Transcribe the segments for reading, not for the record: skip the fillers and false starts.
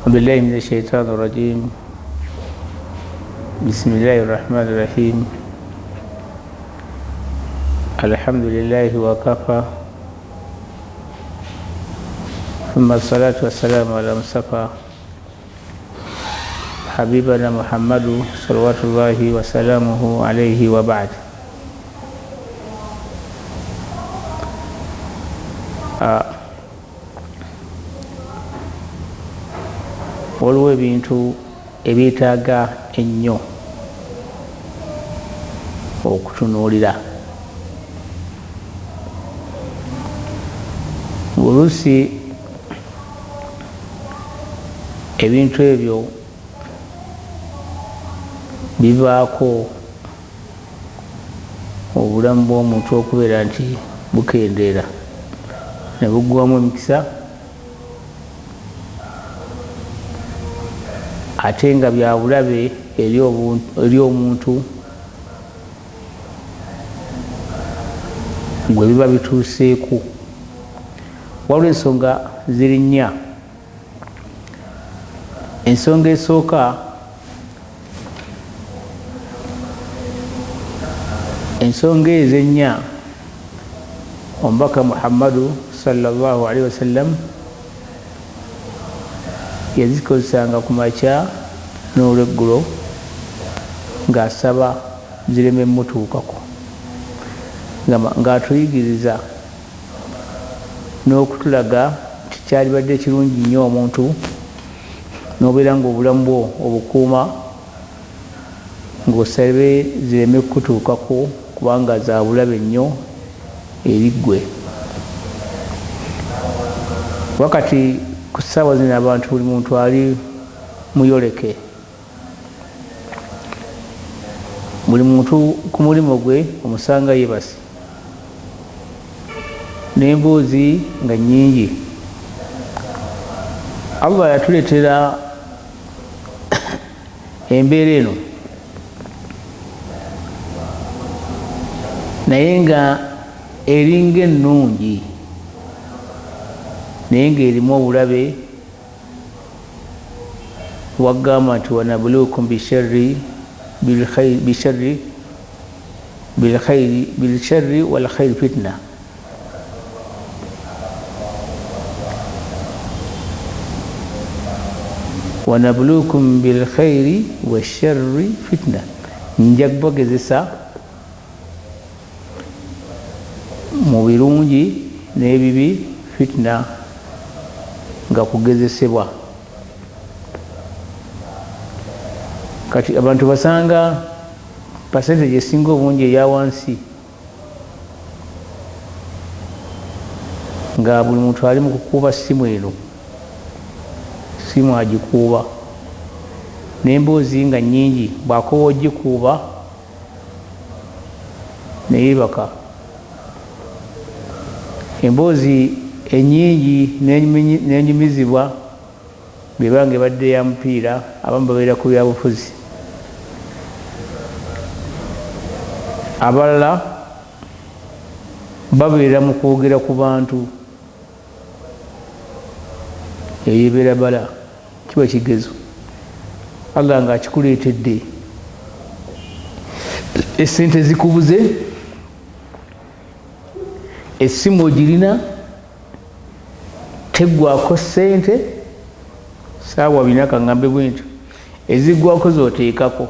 بالله من الشيطان الرجيم. بسم الله الرحمن الرحيم. الحمد لله وكفى، ثم الصلاة والسلام على مصطفى حبيبنا محمد صلوات الله وسلامه عليه وبعد. waliwo ebintu ebyetaaga ennyo okutunuulira. oluusi ebintu ebyo bivaako obulamu bw'omuntu okubeera nti bukendeera ne buggwamu emikisa, ate nga bya bulabe eri omuntu gwe biba bituuseeku. waliwo ensonga ziri nnya. ensonga esooka, ensonga ezo ennya omubaka Muhammadu sallallahu alaihi wasallam yazikozesanga ku makya n'olweggulo ng'asaba zireme mutuukako, ng'atuyigiriza n'okutulaga nti kyalibadde kirungi nnyo omuntu n'obeera ng'obulamu bwo obukuuma ng'osabe zireme kutuukako kubanga za bulabe nnyo eri ggwe. wakati ku ssaawa zino abantu buli muntu ali muyoleke, buli muntu ku mulimo gwe omusanga yeebase, n'emboozi nga nnyingi. Allah yatuleetera embeera eno naye nga eringa ennungi naye ng'erimu obulabe. wagamba nti wanabuluukum bisharri walkhayri fitna. wanabuluukum bilkhayri washarri fitna, nja kubagezesa mu birungi n'ebibi, fitna nga kugezesebwa. kati abantu basanga percentage esinga obungi eya wansi nga buli muntu ali mu kukuuba simu eno, simu agikuuba n'emboozi nga nnyingi, bw'akowa ogikuuba neyeebaka. emboozi ennyingi n'enyumizibwa bwebanga ebadde ya mupiira, abamu babeera ku byabufuzi, abalala babeera mu kwogera ku bantu. eyebeera bala kiba kigezo. Allah ng'akikuleetedde essente zikubuze, essimu ogirina teggwako ssente, saawa bina kaŋŋambe bwentyo eziggwako z'oteekako,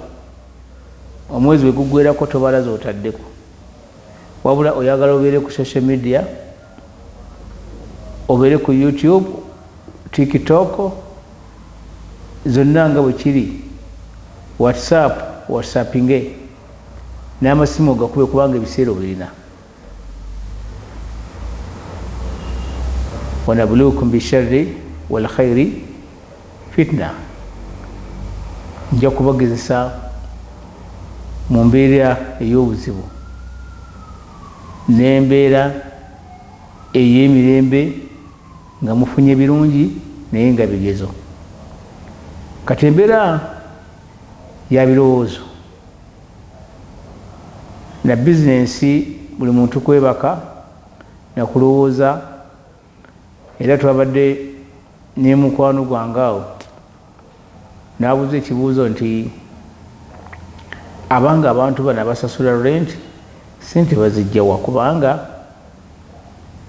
omwezi we guggwerako tobala z'otaddeko, wabula oyagala obeere ku social media, obeere ku YouTube, TikTok, zonna nga bwe kiri, whatsappinge n'amasimu ogakube kubanga ebiseera obirina. wanabuluukum bisharri walkhayri fitna, nja kubagezesa mu mbeera ey'obuzibu n'embeera ey'emirembe nga mufunye birungi naye nga bigezo. kati embeera ya birowoozo na bizinensi, buli muntu kwebaka na kulowooza. era twabadde ne mukwano gwange awo n'abuuza ekibuuzo nti abanga abantu bano basasula rent sente bazijjawa, kubanga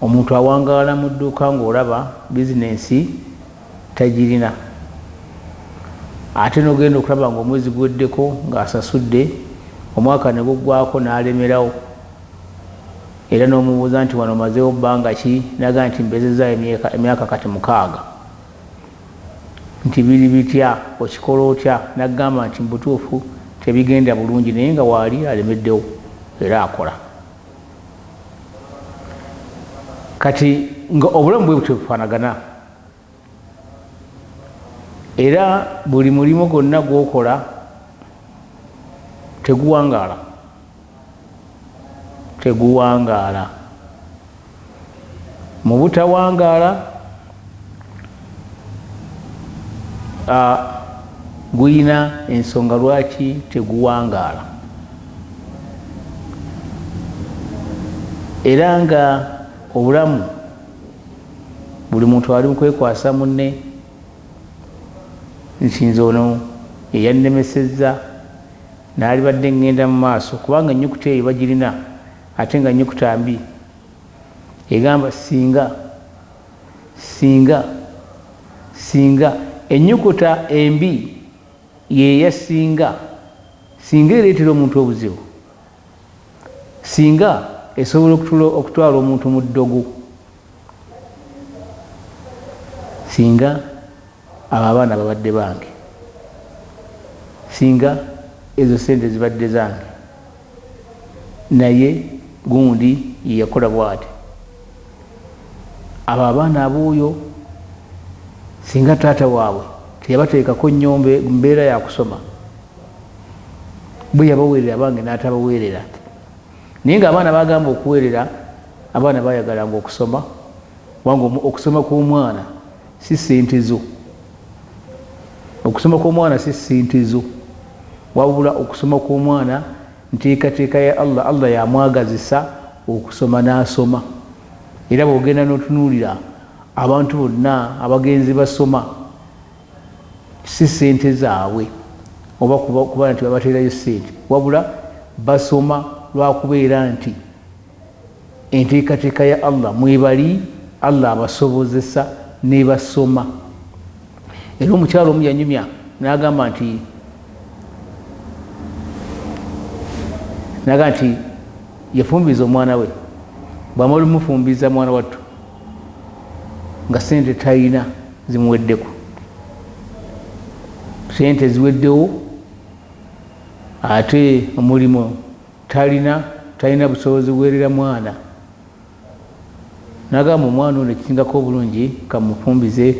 omuntu awangaala mu dduuka ng'olaba bizinensi tagirina, ate n'ogenda okulaba ng'omwezi guweddeko ng'asasudde, omwaka ne guggwako n'alemerawo, era n'omubuuza nti wano mazeewo bbanga ki, naga nti mbezezaayo emyaka kati 6, nti biri bitya, okikola otya, nagamba nti mubutuufu tebigenda bulungi, naye nga waali alemeddewo era akola. Kati nga obulamu bwe butyo bufaanagana, era buli mulimu gwonna gw'okola teguwangaala, mu butawangaala guyina ensonga lwaki teguwangaala, era nga obulamu buli muntu ali mukwekwasa munne, nsinze ono eyannemesezza n'alibadde ngenda mu maaso, kubanga ennyukuta eyo bagirina ate nga nnyukuta mbi, egamba singa ennyukuta embi yeya singa ereetera omuntu obuzibu, singa esobola okutwala omuntu mu ddogo, singa abo abaana babadde bange, singa ezo sente zibadde zange, naye gundi yeyakola bw'ati. Abo abaana ab'oyo singa taata waabwe teyabateekako nnyombe mbeera ya kusoma, bwe yabaweerera abange n'atabaweerera. Naye ng'abaana bagamba okuweerera, abaana bayagalanga okusoma, kubanga okusoma kw'omwana si ssente zo, okusoma kw'omwana si ssente zo, wabula okusoma kw'omwana nteekateeka ya Allah. Allah yamwagazisa okusoma n'asoma, era bw'ogenda n'otunuulira abantu bonna abagenzi basoma si ssente zaabwe oba kuba nti babateerayo ssente, wabula basoma lwakubeera nti enteekateeka ya Allah mwebali, Allah abasobozesa ne basoma. Era omukyalo omu yanyumya n'agamba nti yafumbiza omwana we, bw'amala omufumbiza mwana wattu nga sente talina zimuweddeko, sente ziweddewo, ate omulimu talina busobozi bwerera mwana. Nagamba omwana ono ekisingako obulungi kamufumbize,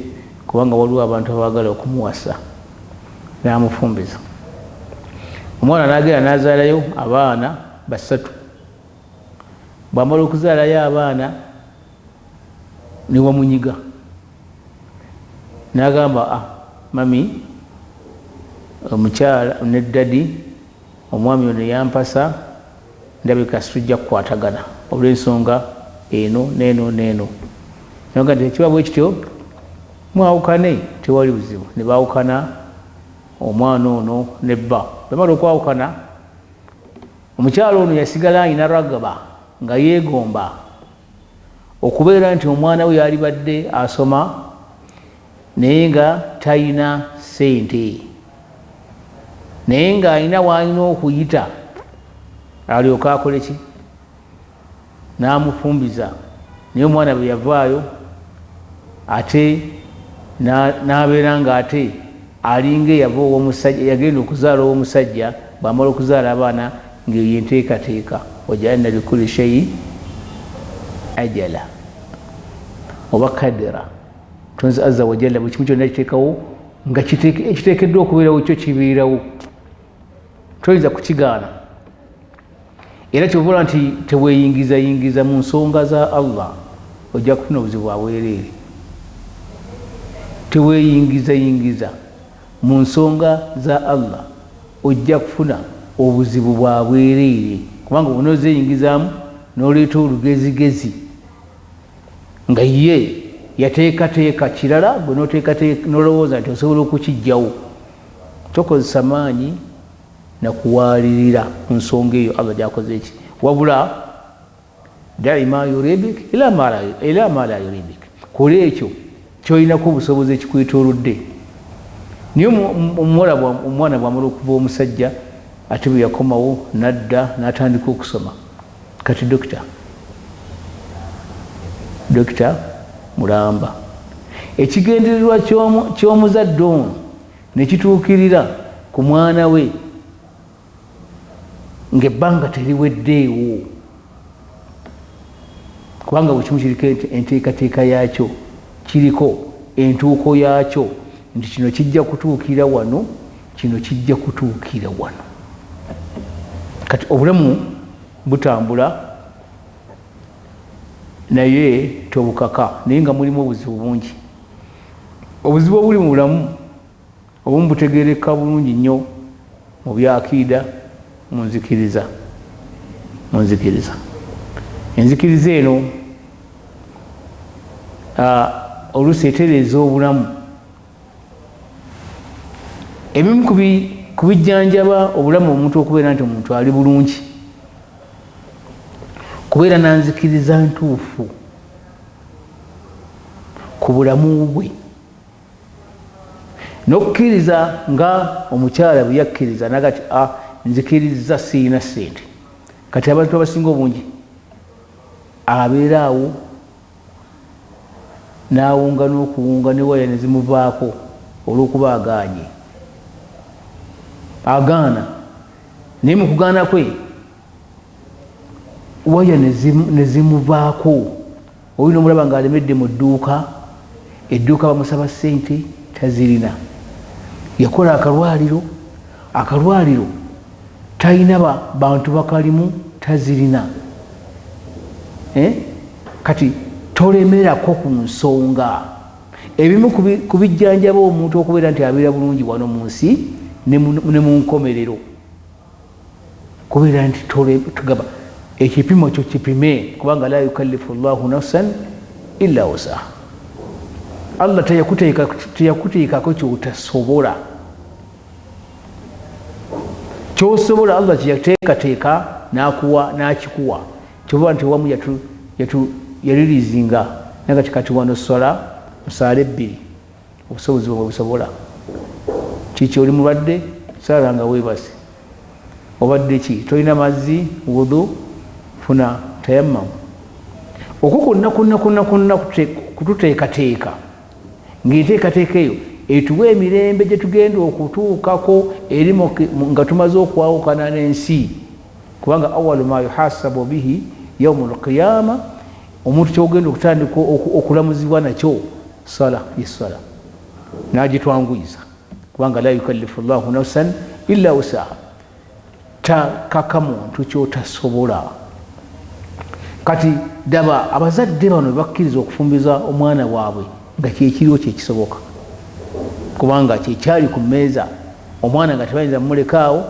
kubanga waliwo abantu abaagala okumuwasa, n'amufumbiza. Omwana n'agenda n'azaalayo abaana 3. Bw'amala okuzaalayo abaana ne wamunyiga, n'agamba mami, omukyala ne dadi, omwami ono yampasa, ndabika situjja kukwatagana olw'ensonga eno neeno. Naga nti ekiba bwe kityo mwawukane, tewali buzibu. Ne baawukana omwana ono ne bba. Bamala okwawukana, omukyalo ono yasigala alina ragaba nga yeegomba okubeera nti omwana we yalibadde asoma naye nga talina ssente, naye ng'alina w'alina okuyita alyoka akole ki, n'amufumbiza. Naye omwana bwe yavaayo ate n'abeera ng'ate alinga eyava ow'omusajja, yagenda okuzaala ow'omusajja. Bw'amala okuzaala abaana ng'eyo yenteekateeka, waja'alna likulli shay'in ajala oba kadira. Tonzi azza wa jalla buli kimu kyonna kiteekawo nga kiteekeddwa okubeerawo, kyo kibeerawo, toyinza kukigaana. Era kyobola nti teweeyingizayingiza mu nsonga za Allah, ojja kufuna obuzibu bwa bwereere. Teweeyingizayingiza mu nsonga za Allah, ojja kufuna obuzibu bwa bwereere, kubanga obunozeeyingizaamu n'oleeta olugezigezi nga ye yateekateeka kirala, gwe n'olowooza nti osobola okukijjawo. tokozesa maanyi nakuwalirira ku nsonga eyo Allah gyakoze eki wabula dai ma yuribik ila ma la yuribik kola ekyo kyolinaku obusobozi ekikwetoolodde niye omwana bwamala okuva omusajja ate bwe yakomawo nadda n'atandika okusoma kati dokita mulamba ekigendererwa ky'omuzadde ono nekituukirira ku mwana we ng'ebbanga teriweddeewo kubanga buli kimu kiriko enteekateeka yaakyo kiriko entuuko yaakyo nti kino kijja kutuukira wano kino kijja kutuukira wano kati obulamu butambula naye tobukaka naye nga mulimu obuzibu bungi obuzibu obuli mu bulamu obumu butegereka bulungi nnyo mu byakiida munzikiriza enzikiriza eno oluusi etereeza obulamu ebimu ku bijjanjaba obulamu omuntu okubeera nti omuntu ali bulungi kubeera nanzikiriza ntuufu ku bulamu bwe n'okukkiriza nga omukyala bwe yakkiriza nagati nzikiriza siina sente kati abantu abasinga obungi abeera awo n'awunga n'okuwunga ne waya ne zimuvaako olw'okuba agaanye agaana naye mu kugaana kwe waya ne zimuvaako olina omulaba ng'alemedde mu dduuka edduuka bamusaba sente tazirina yakola akalwaliro talina bantu bakalimu tazirina kati tolemerako ku nsonga ebimu ku bijjanjaba omuntu okubeera nti abeera bulungi wano mu nsi ne mu nkomerero kubeera nti tugaba ekipimo kyo kipime kubanga la yukallifu llahu nafsan illa wusaha Allah teyakuteekako kyotasobola kyosobola Allah kyeyateekateeka n'akikuwa kyoba nti wamu yalirizinga naga kikati wano sola musaala 2 obusobozi bwe busobola kiki oli mulwadde saala nga weebase obadde ki tolina mazzi wudu funa tayammamu okwo konna kututeekateeka ng'enteekateeka eyo etuwa emirembe gye tugenda okutuukako eri nga tumaze okwawukana n'ensi kubanga awalu ma yuhasabu bihi yaumu alqiyama omuntu kyogenda okutandika okulamuzibwa nakyo sala yesala n'agitwanguyiza kubanga la yukallifu llahu nafsan illa wusaha takaka muntu kyotasobola kati daba abazadde bano bakkiriza okufumbiza omwana waabwe nga kyekiriwo kyekisoboka kubanga kyekyali ku mmeeza omwana nga tebayinza mumulekaawo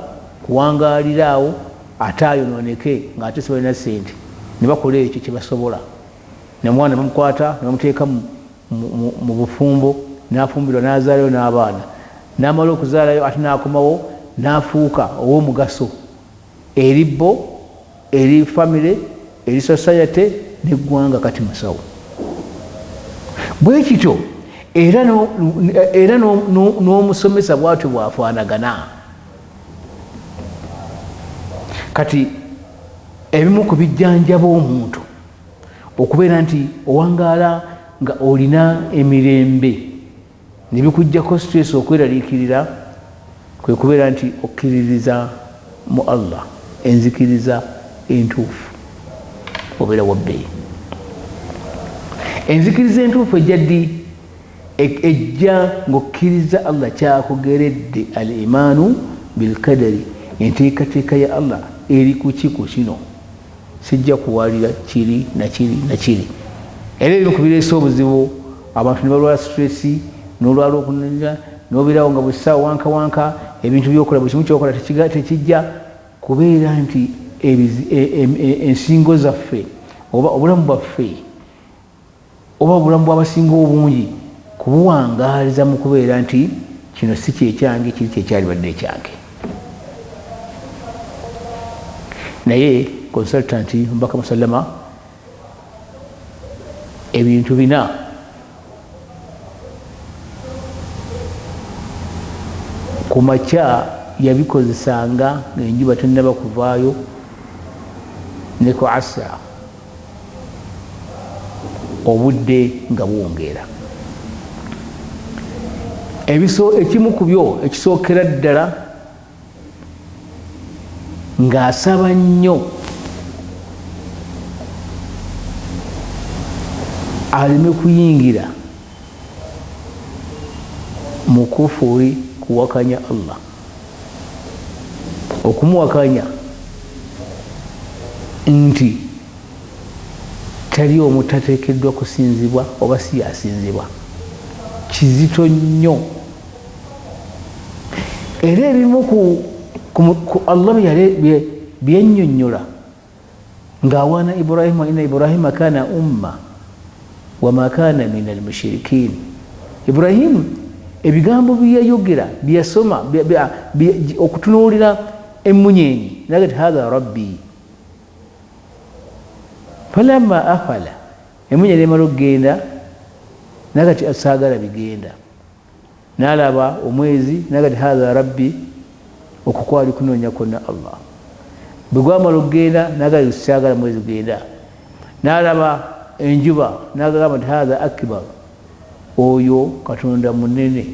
kuwangaaliraawo ate ayonooneke ng'ate sibalina sente ne bakola ekyo kyebasobola nomwana bamukwata nebamuteeka mu bufumbo n'afumbirwa n'azaalayo n'abaana n'amala okuzaalayo ate n'akomawo n'afuuka ow'omugaso eri bo eri famire eri society n'eggwanga kati musawo bwe kityo era n'omusomesa bwatyo bwafaanagana kati ebimu ku bijjanjaba omuntu okubeera nti owangaala nga olina emirembe ne bikuggyako stress okweraliikirira kwe kubeera nti okkiririza mu Allah enzikiriza entuufu obeera wabbeeyi enzikiriza entuufu ejja ddi ejja ng'okkiriza Allah kyakugeredde al imaanu bilkadari enteekateeka ya Allah eri ku kiku kino sijja kuwalira kiri nakiri era ebimu ku bireesa obuzibu abantu ne balwala stress n'olwala okunenya n'obeerawo nga bwe ssaawa wanka ebintu byokola buli kimu kyokola tekijja kubeera nti ensingo zaffe oba obulamu bwaffe oba obulamu bw'abasinga obungi kubuwangaaliza mu kubeera nti kino si kyekyange kiri kyekyalibadde ekyange. Naye consultant Omubaka Musallama ebintu bina ku makya yabikozesanga ng'enjuba tennaba kuvaayo ne ku asra obudde nga buwongeera. Ekimu ku byo ekisookera ddala ng'asaba nnyo aleme kuyingira mu kufuri kuwakanya Allah, okumuwakanya nti tali omu tateekeddwa kusinzibwa oba si yasinzibwa, kizito nnyo. Era ebimu ku Allah byennyonnyola ng'awaana Ibrahima, inna Ibrahima kaana umma wama kaana min almushirikin. Ibrahimu ebigambo byeyayogera byeyasoma okutunuulira emunyenyi nagati hatha rabbi falamma afala emunyenyi emala okugenda nagati asaagala bigenda, nalaba omwezi nagati hatha rabbi okukwali kunoonya kwonna Allah, bwe gwamala okugenda nagati saagala mwezi genda, nalaba enjuba nagamba nti hatha akbar, oyo Katonda munene.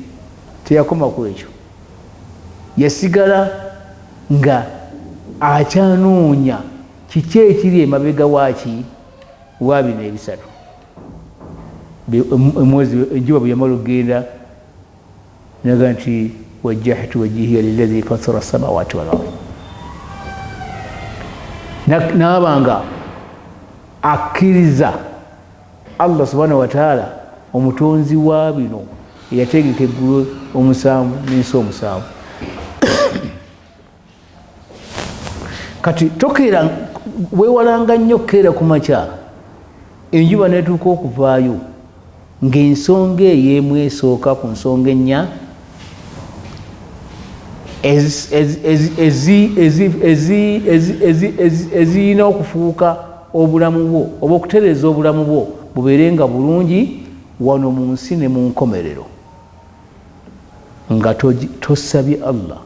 Teyakoma ku ekyo, yasigala nga akyanoonya kiki ekiri emabega waaki wa bino ebisatu. Enjuba bwe yamala okugenda naga nti wajjahtu wajhiya lillazi fatara samawati wal ardh, nabanga akkiriza Allah subhanahu wa ta'ala omutonzi wa bino eyategeka eggulu omusanvu n'ensi omusanvu. Kati tokeera weewalanga nnyo kukeera ku makya enjuba netuuka okuvaayo ng'ensonga ey'emu esooka ku nsonga ennya eziyina okufuuka obulamu bwo oba okutereeza obulamu bwo bubeere nga bulungi wano mu nsi ne mu nkomerero, nga tosabye Allah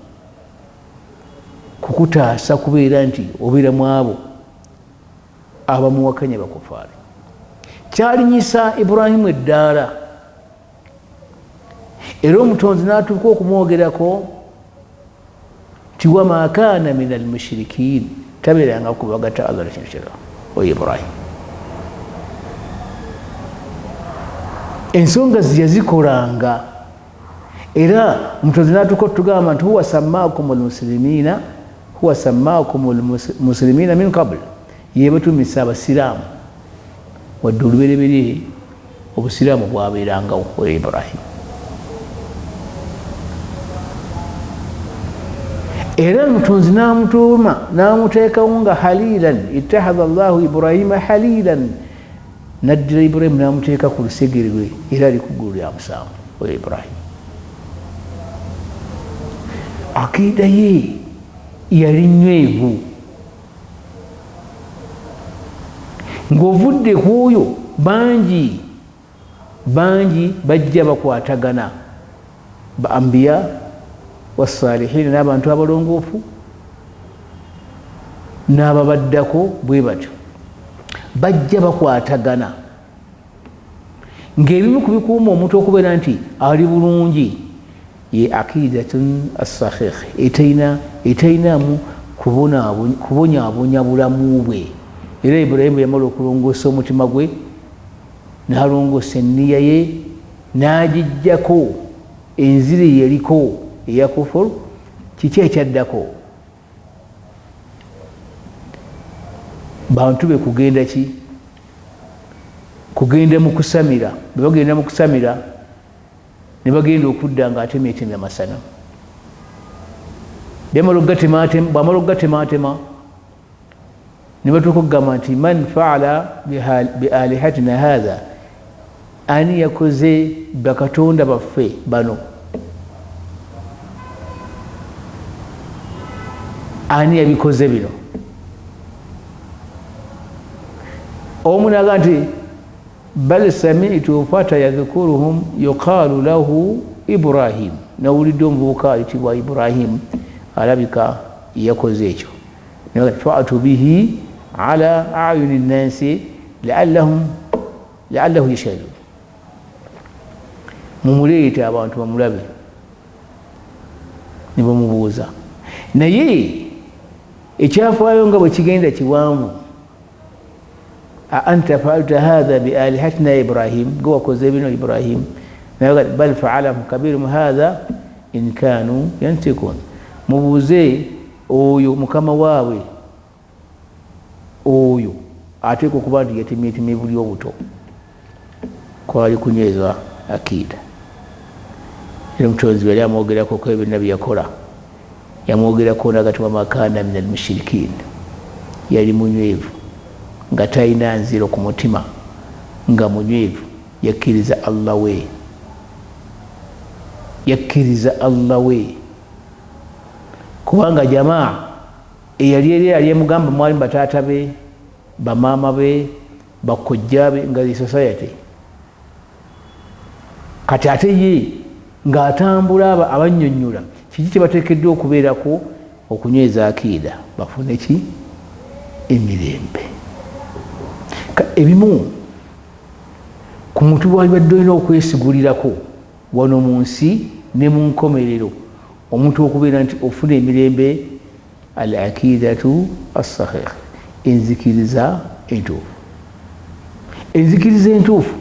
kukutaasa kubeera nti obeera mu abo abamuwakanya bakufaari. Kyalinyisa Ibrahimu eddaala, era omutonzi n'atuuka okumwogerako ti wama kaana min almushirikin, tabeeranga kubagata Allah nekintu kirala o Ibrahimu. Ensonga yazikolanga, era omutonzi n'atuuka otugamba nti huwa sammaakum almuslimina min qabl, yebatumisa abasiraamu wadde olubereberye obusiraamu bwabeerangawo o Ibrahimu. Era omutonzi n'amutuuma n'amuteekawo nga halilan, ittahadha Allahu Ibrahima halilan, naddira Ibrahimu n'amuteeka ku lusegere lwe era ali ku ggulu lya musanvu o Ibrahimu. Akiida ye yali nywevu, ng'ovudde ku oyo bangi bajja bakwatagana, ba ambiya wasalihin n'abantu abalongoofu n'ababaddako bwe batyo bajja bakwatagana, ng'ebimu ku bikuuma omuntu okubeera nti ali bulungi ye akidatun as-sahih etayinaamu kubonyaabonya bulamu bwe. Era Ibrahimu yamala okulongoosa omutima gwe n'alongoosa enniya ye n'agijjako enzira eyaliko eya kufuru. Kiki ekyaddako? Bantu be kugenda ki? Kugenda mu kusamira. Bwe bagenda mu kusamira ne bagenda okudda ng'atemyetemya masana. Bamala okugatemaatema ne batuuka okugamba nti man faala bialihatina hatha, ani yakoze bakatonda baffe bano ani yabikoze bino omu naga nti bal sami'tu fata yadhkuruhum yuqalu lahu Ibrahim nawulidde omuvubuka ayitibwa Ibrahim alabika yakoze ekyo fa'atu bihi ala ayuni nnasi la'allahu yashhadun mumuleeta abantu bamulabe ne bamubuuza naye ekyafaayo nga bwe kigenda kiwanvu anta fa'alta hadha bi alihatina Ibrahim gwe wakoze bino Ibrahim bal fa'alahum kabiruhum hadha in kanu yantikun mubuuze oyo mukama waabwe oyo ateeka okuba nti yatemyetemye buli obuto kwali kunyweza akida era omutonzi yali amwogerako ko ebyo nabbi yakola yamwogerako nagati wamakana min almushirikin yali munywevu nga talina nziro ku mutima nga munywevu yakkiriza Allah we yakkiriza Allah we kubanga jamaa eyali eri yali emugamba mwali bataata be bamaama be bakojja be nga society kati ate ye ng'atambula abannyonnyola kiki kye bateekeddwa okubeerako okunyweza akiida bafune ki emirembe ebimu ku muntu waalibadde olina okwesigulirako wano mu nsi ne mu nkomerero omuntu okubeera nti ofuna emirembe al akidatu assahih enzikiriza entuufu enzikiriza entuufu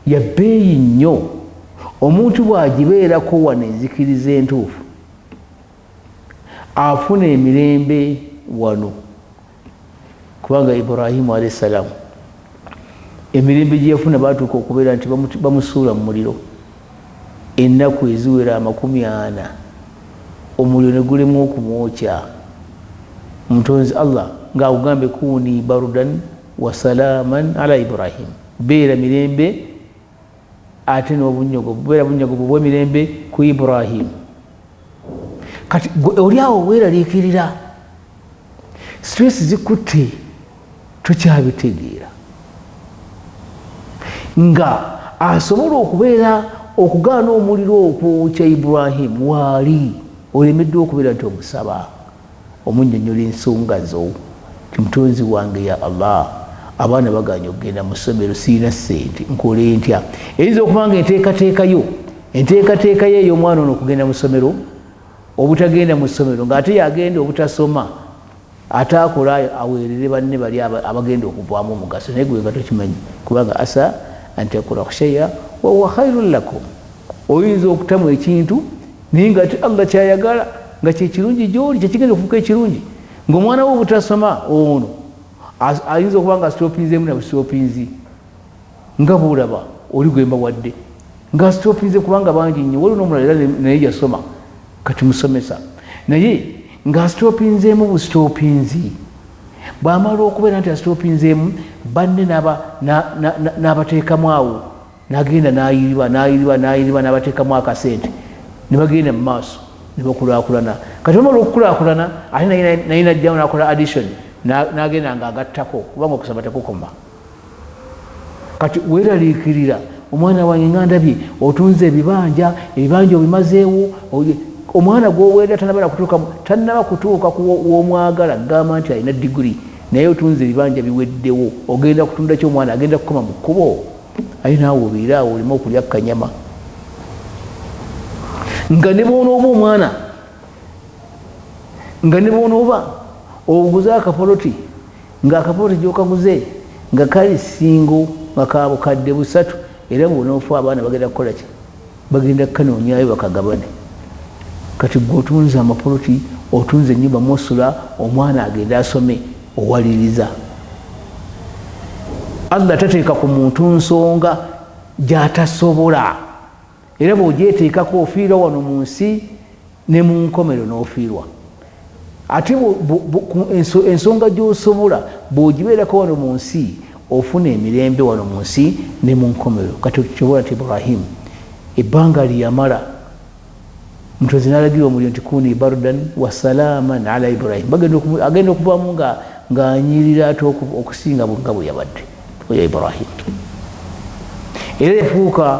ya bbeeyi nnyo omuntu bw'agibeerako wano enzikiriza entuufu afuna emirembe wano kubanga Ibrahimu alayhi salaamu emirembe gye yafuna baatuuka okubeera nti bamusuula mu muliro ennaku eziwera 40 omuliro ne gulimu okumwokya omutonzi Allah ng'akugambe kuni barudan wa salaaman ala Ibrahim beera mirembe ate n'obunyogovu beera bunyogovu bw'emirembe ku Ibrahim kati oli awo weeraliikirira stress zikutte tokyabitegeera nga asobola okubeera okugaana omuliro okwokya Ibrahim waali olemeddwa okubeera nti omusaba omunnyonnyola ensonga zo ti mutonzi wange ya Allah abaana baganya okugenda mu ssomero siina ssente nkole ntya eyinza okubanga enteekateeka ye ey'omwana ono okugenda mu ssomero obutagenda mu ssomero ng'ate yagenda obutasoma ate akola aweerere banne bali abagenda okuvaamu omugaso naye gwe nga tokimanyi kubanga asa antakurahu shay'a wa huwa khairun lakum oyinza okutamu ekintu naye nga ate Allah kyayagala nga kyekirungi gy'oli kyekigenda okufuuka ekirungi ng'omwana we obutasoma ono ayinza okuba nga asitopinzeemu na busitopinzi nga bulaba oli gwemba wadde nga asitopinze kubanga bangi nnyo waliwo n'omulala era naye yasoma kati musomesa naye nga asitopinzeemu busitopinzi bw'amala okubeera nti asitopinzeemu banne n'abateekamu awo n'agenda n'ayiriba n'abateekamu akasente ne bagenda mu maaso ne bakulaakulana kati bamala okukulaakulana ate naye najjamu n'akola addition n'agenda ng'agattako kubanga okusaba tekukoma kati weeraliikirira omwana wange nga ndabye otunze ebibanja obimazeewo omwana gw'oweerera tannaba kutuuka w'omwagala gamba nti alina diguri naye otunze ebibanja biweddewo ogenda kutunda ky'omwana agenda kukoma mu kkubo aye naawe obeera awo olimu okulya kanyama nga ne bw'onooba omwana nga ne bw'onooba oguze akapoloti ng'akapoloti gy'okaguze nga kali singo nga kabukadde 3 era bw'onoofa abaana bagenda kukola ki bagenda kukanoonyayo bakagabane kati gwe otunze amapoloti otunze ennyumba mosula omwana agenda asome owaliriza Allah tateeka ku muntu nsonga gy'atasobola era bw'ogyeteekako ofiirwa wano mu nsi ne mu nkomero n'ofiirwa ate ensonga gy'osobola bw'ogibeerako wano mu nsi ofuna emirembe wano mu nsi ne mu nkomero kati okikyobola nti Ibrahim ebbanga lyeyamala mutozi n'alagira omuliro nti kuni bardan wa salaman ala Ibrahim. Agenda okuvaamu ng'anyirira ate okusinga nga bwe yabadde oya Ibrahim. Era efuuka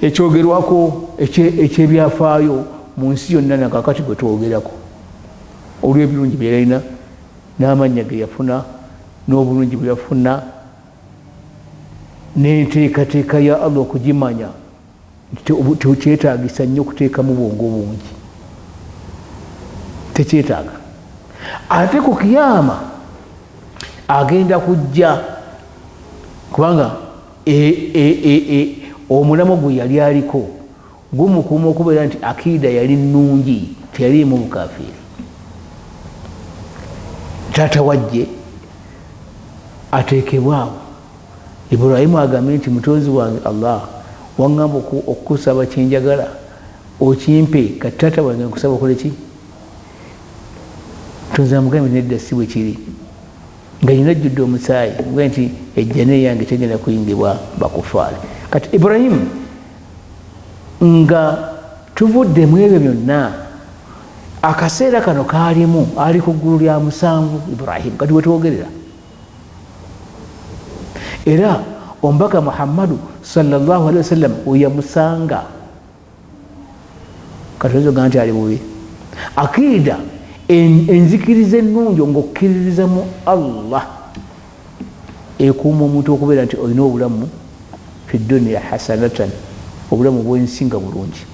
ekyogerwako ekyebyafaayo mu nsi yonna nakakati gwe twogerako olw'ebirungi bye yalina n'amannya ge yafuna n'obulungi bwe yafuna n'enteekateeka ya Allah okugimanya tekyetaagisa nnyo okuteekamu bwongo bungi, tekyetaaga. Ate ku kiyama agenda kujja kubanga omulamu gwe yali aliko gumukuuma okubeera nti akiida yali nnungi, teyaliimu bukafiiri. Taata wajje ateekebwawo. Ibrahimu agambye nti mutonzi wange Allah waŋŋamba okusaba kyenjagala okimpe, kati taata wange nkusaba okole ki? Mutonzi amugambye nedda si bwe kiri, nga nyina ajjudde omusaayi gwe nti ejjana eyange tegenda kuyingibwa bakufaale. Kati Ibrahimu nga tuvuddemu ebyo byonna, akaseera kano kaalimu ali ku ggulu lya musanvu Ibrahimu kati wetwogerera. Era omubaka Muhammadu sallallahu alaihi wasallam weyamusanga kati ozoga nti ali bubi. Akiida enzikiriza ennungi ng'okkiririza mu Allah ekuuma omuntu okubeera nti olina obulamu fi dunya hasanatan, obulamu bwensinga bulungi,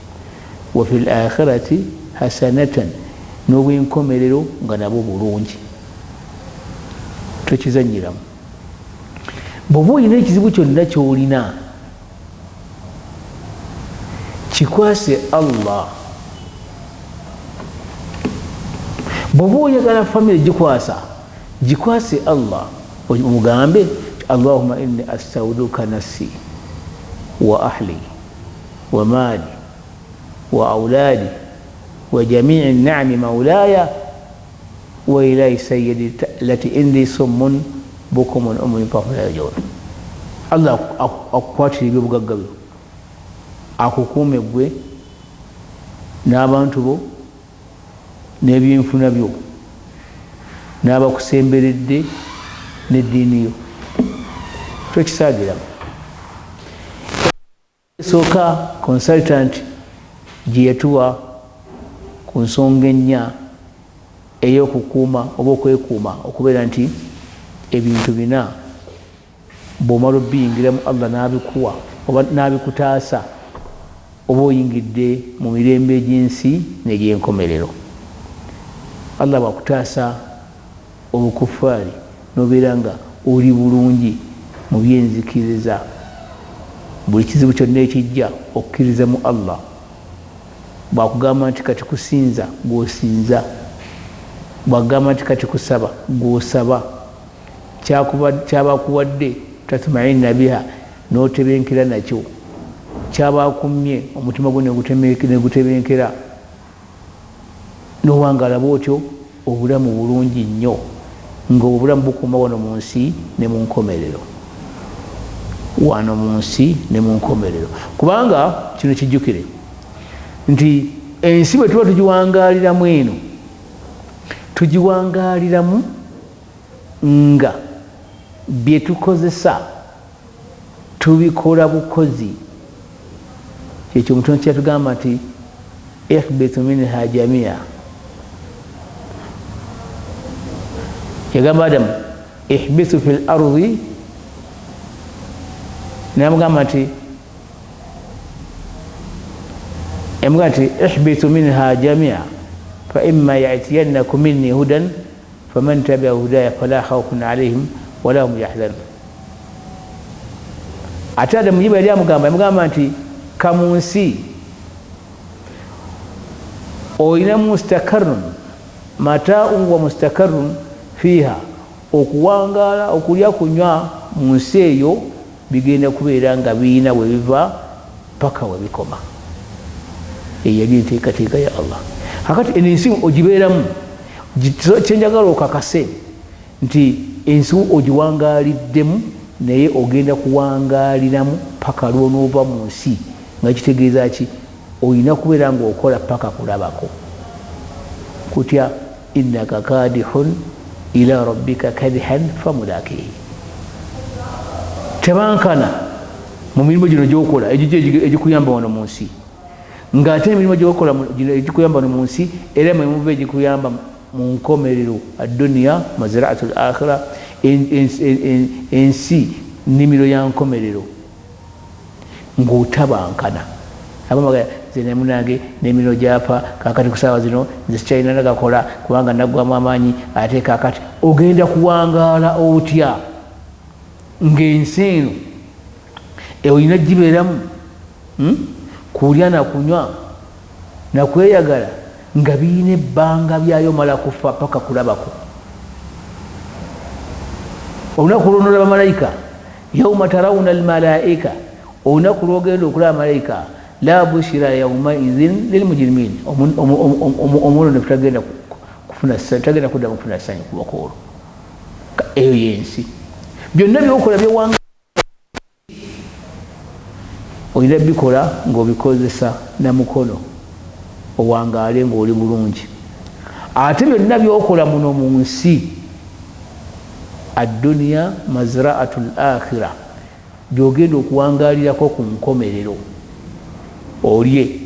wa fil akhirati hasanatan, n'obwenkomerero nga nabwo bulungi, tokizanyiramu. Bw'oba olina ekizibu kyonna ky'olina kikwase Allah. Bw'oba oyagala famire gikwase Allah, omugambe Allahumma inni astawduka nafsi wa ahli wa mali wa auladi wa jamii na'mi maulaya wa ilahi sayyidi lati indi summun bukumun ummin fahum la yarji'un. Allah akukwatira ebyobugagga byo, akukuume ggwe n'abantu bo n'ebyenfuna byo n'abakusemberedde n'eddiini yo, tokisaagiramu. Esooka consultant gye yatuwa ku nsonga ennya ey'okukuuma oba okwekuuma okubeera nti ebintu bina bw'omala obbiyingiramu Allah n'abikuwa oba n'abikutaasa oba oyingidde mu mirembe egy'ensi n'egy'enkomerero. Allah bwakutaasa obukufaari n'obeera nga oli bulungi mu byenzikiriza, buli kizibu kyonna ekijja okukkiriza mu Allah, bwakugamba nti kati kusinza gw'osinza, bwakugamba nti kati kusaba gw'osaba, kyabakuwadde tatmainna biha n'otebenkera nakyo, kyabakumye omutima gwo negutebenkera, n'owangala bwotyo obulamu bulungi nnyo, ng'obulamu bukuuma wano mu nsi ne mu nkomerero, wano mu nsi ne mu nkomerero. Kubanga kino kijjukire nti ensi bwe tuba tugiwangaaliramu eno, tugiwangaaliramu nga bye tukozesa tubikola bukozi. Kyekyo omutonzi kyatugamba nti ihbitu minha jamia. Yagamba Adamu ihbitu fil ardi, namugamba nti ihbitu minha jamia fa imma ya'tiyannakum minni hudan faman tabi'a hudaya fala khawfun alayhim wala hum yahzanun. Ate Adamu yiba yali amugamba nti kamunsi olina mustakarrun mata'un wa mustakarrun fiha, okuwangaala okulya kunywa mu nsi eyo bigenda kubeera nga biina we biva paka we bikoma. Eyo yali enteekateeka ya Allah. Kakati ensi ogibeeramu, kyenjagala okakase nti ensi ogiwangaaliddemu naye ogenda kuwangaaliramu paka lw'onoova mu nsi, nga kitegeeza ki? olina kubeera ngaokola paka kulabako kutya innaka kadihun ila rabbika kadihan famulakihi tebankana mu mirimu gino gyokola egikuyamba wano mu nsi ng'ate emirimu gyokola egikuyamba wano mu nsi era emirimu be egikuyamba mu nkomerero adduniya maziraatu l akhira ensi nnimiro ya nkomerero ng'otabankana abamaga zene munange n'emirimu gyapa kakati ku saawa zino nze sikyalina nagakola kubanga naggwamu amaanyi ate kakati ogenda kuwangaala otya ng'ensi eno olina gibeeramu kulya nakunywa nakweyagala nga birina ebbanga byayo mala kufa paka kulabako olunaku lwonola bamalayika yauma tarawuna almalaika olunaku lwogenda okulaba malayika la bushira yaumaidhin lilmujrimin omwono netagenda kuddamu kufuna ssanyu kubako olwo eyo yensi byonna byokola byewanga olina bikola ng'obikozesa namukono owangaale ng'oli bulungi ate byonna byokola muno mu nsi adduniya maziraatu l akhira byogenda okuwangaalirako ku nkomerero olye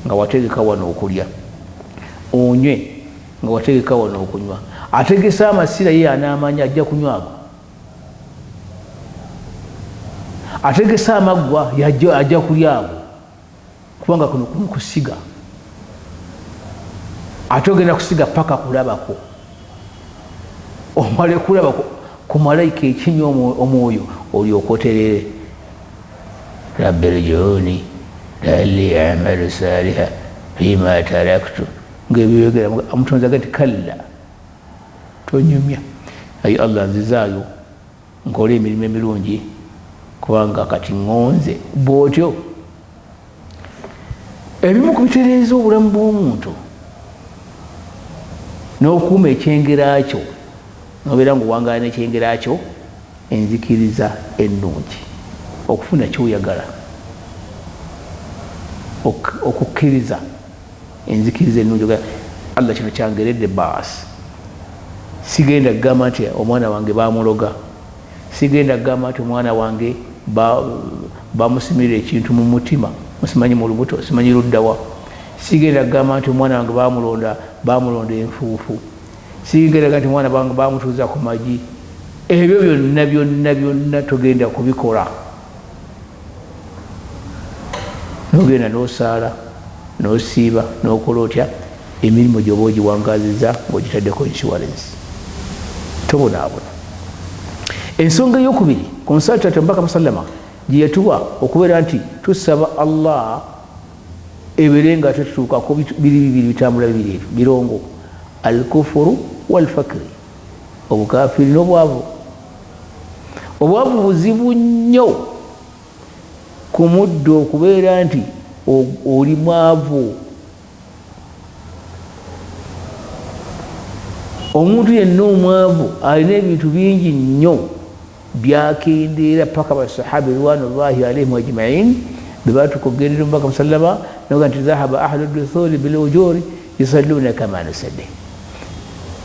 nga wategeka wano okulya onywe nga wategeka wano okunywa ategesa amasira ye anaamanya ajja kunywako ategesa amaggwa ajja kulyago kubanga kuno kusiga ate ogenda kusiga paka kulabako omale kulabako ku malayika ekimya omwoyo olyoka oterere rabbirjiuni laali amalu saliha fima taraktu ngaebyogera omutonzi agati kalla tonyumya ayi allah nzizaayo nkole emirimu emirungi kubanga kati ngonze bwotyo ebimu ku bitereeza obulamu bw'omuntu n'okuuma ekyengerakyo nobeera ngaowangaala n'ekyengerakyo enzikiriza ennungi okufuna kyoyagala okukkiriza enzikiriza ennungi allah kino kyangeredde baasi sigenda kugamba nti omwana wange bamuloga sigenda kugamba nti omwana wange bamusimira ekintu mu mutima musimanyi mu lubuto simanyi luddawa sigenda kugamba nti omwana wange bamulonda enfuufu sigenda nti omwana wange bamutuuza ku magi ebyo byonna togenda kubikola nogenda nosaala nosiiba nokola otya emirimu gyoba ogiwangaziza ngaogitaddeko insurance tobonaabona ensonga eyokubiri consultant mbaka musallama gyeyatuwa okubeera nti tusaba allah ebere nga tetutuukako biri bibiri bitambula bibiri ebyo birongo alkufuru walfakiri obukafiri n'obwavu obwavu buzibu nnyo ku muddo okubeera nti oli mwavu omuntu yenna omwavu alina ebintu bingi nnyo byakendeera paka basahaba ridwanullahi alaihim ajmain bebatukugendera omubaka musallama noga nti zahaba ahlu duthuri bilujuri yusalluna kama nusalli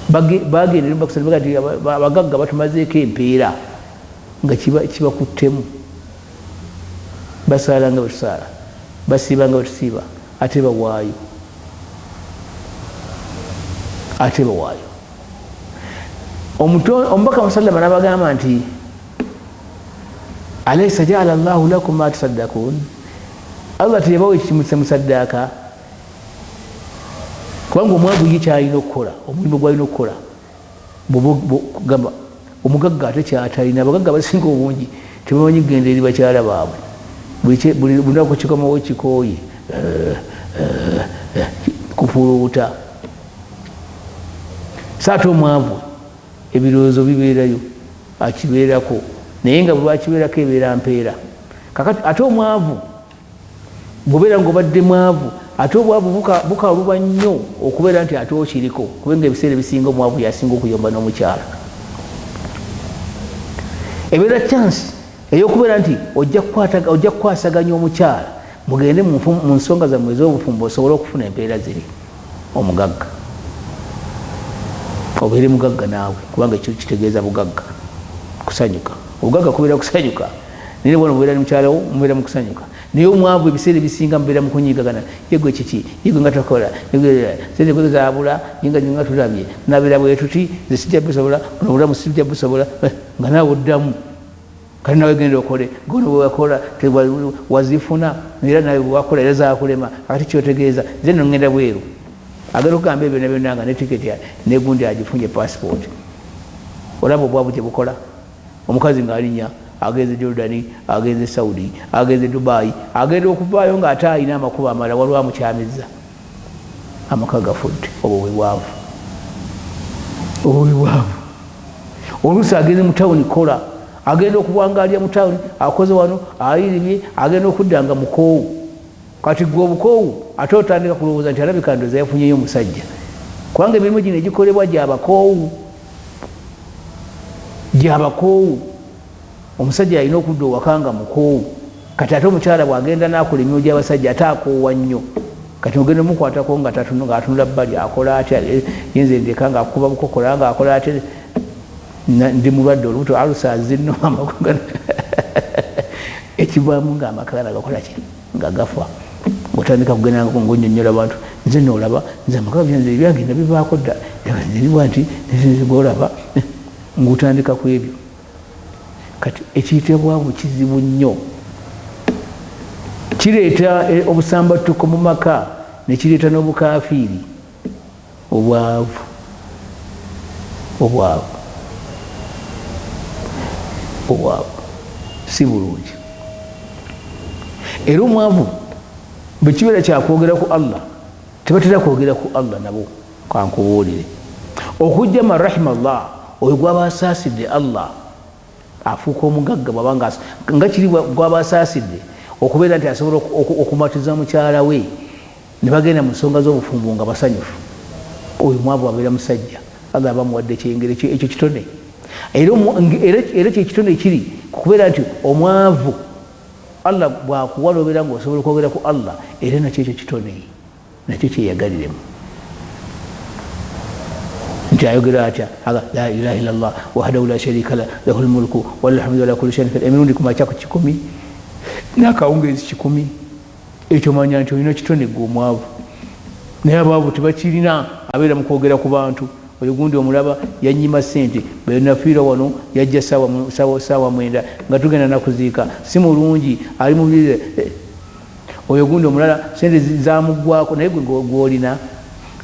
bagendera omubaka musallama nti abagagga batumazeeko empeera nga kibakuttemu basaala nga bwetusaala basiiba nga bwetusiiba ate bawaayo omubaka musallama nabagamba nti alaysa jaala llahu lakum ma tusaddakun allah teyabawo ekikimutisa musaddaaka kubanga omwavu ye kyalina okukola omulimu gwalina okukola gamba omugagga ate kyatalina abagagga basinga obungi tebamanyi kugenda eri bakyala baabwe buli lunaku kikomawo kikooye kufuuluuta saate omwavu ebirowoozo bibeerayo akibeerako naye nga bwebakibeerako ebeera mpeera kakati ate omwavu bwebeera ngaobadde mwavu ate obwavu bukaluba nnyo okubeera nti ate okiriko kubenga ebiseera ebisinga omwavu yasinga okuyomba n'omukyala ebeera chance eyokubeera nti ojja kukwasaganya omukyala mugende mu nsonga zammwe ez'obufumbo osobole okufuna empeera ziri omugagga obeere mugagga naawe kubanga ekyo kitegeeza bugagga kusanyuka obugagga kubeera kusanyuka naye bona obeera mukyalawo mubeera mukusanyuka naye omwavu ebiseera ebisinga mubeera mukunyigagana yegwe kiki yegwe nga tokola sente gwe zaabula nga tulabye nabeera bwe tuti nze sijja busobola obulamu sijja busobola nga naawe oddamu kale nawe genda okole gono bwewakola wazifuna era nawe bwewakola era zakulema akati kyotegeeza nze no ngenda bweru agenda okugamba ebyo nabyonna nga ne tiketi negundi agifunye passport olaba obwavu gye bukola omukazi ng'alinya agenze Jordan agenze Saudi agenze Dubai agenda okuvaayo ng'ate alina amakubo amala waliwo amukyamizza amaka gafudde obwo bwebwavu oluusi agenze mu tawuni kola agenda okuwangalya mu tawuni akoze wano ayirimye agenda okudda nga mukoowu kati gwe obukoowu ate otandika kulowooza nti alabika ndooza yafunyeyo omusajja kubanga emirimu gino egikolebwa gyabakoowu omusajja alina okudda owaka nga mukoowu kati ate omukyala bwagenda nakola emirimu gy'abasajja ate akoowa nnyo kati ogenda omukwatako ng'atunula bbali akola atya yenze ndeka ng'akuba bukokola ng'akola ate ndi mulwadde olubuto alusa zinno amakugana ekivaamu ng'amakala nagakola ki nga gafa otandika kugenda ng'onyonnyola abantu nze noolaba nze amakala byanze ebyange nabivaako dda nziribwa nti golaba ng'otandika ku ebyo kati ekiyitibwamu kizibu nnyo kireeta obusambattuko mu maka ne kireeta n'obukafiiri obwavu si bulungi era omwavu bwe kibeera kyakwogera ku Allah tebatera kwogera ku Allah nabo kankubuulire okujja marahima Allah oyo gwaba asaasidde Allah afuuka omugagga bwabanga nga kiri gwaba asaasidde okubeera nti asobola okumatiza mukyala we ne bagenda mu nsonga z'obufumbo nga basanyufu oyo mwavu abeera musajja Allah abamuwadde ekyengere ekyo kitone era kyekitone kiri kubeera nti omwavu Allah bwakuwala obeera ngaosobola okwogera ku Allah era nakyo ekyo kitone nakyo kyeyagaliremu nti ayogera atya la ilaha illallah wahdahu la sharika lah lahul mulku walhamdu ala kulli shay'in qadir emirundi kumakya ku 10 n'akawungeezi 10 ekyo manya nti olina kitone gwe omwavu naye abaavu tebakirina abeera mu kwogera ku bantu oyo gundi omulaba yanyima ssente bwe nafiira wano yajja saawa 9 nga tugenda nakuziika si mulungi ali mu oyo gundi omulala sente zamuggwako naye gwolina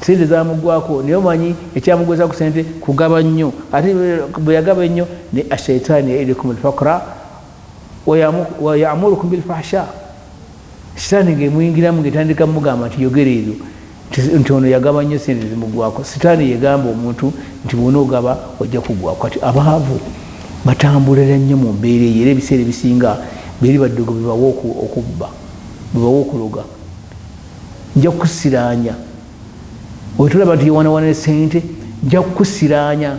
sente zamuggwako naye omanyi ekyamugweza ku sente kugaba nnyo ate bwe yagaba ennyo ne ashaitaani yaidukum alfaqra wayamurukum bilfahsha sitaani ng'emuyingiramu ng'etandika mugamba nti yogera ebyo nti ono yagaba nnyo sente zimuggwako sitaani yegamba omuntu nti bwona ogaba ojja kuggwako kati abaavu batambulira nnyo mu mbeera eyo era ebiseera ebisinga beeri baddugo bebawa okubba bebawa okuloga nja kukusiraanya wetulaba nti yewanawana sente nja kukusiraanya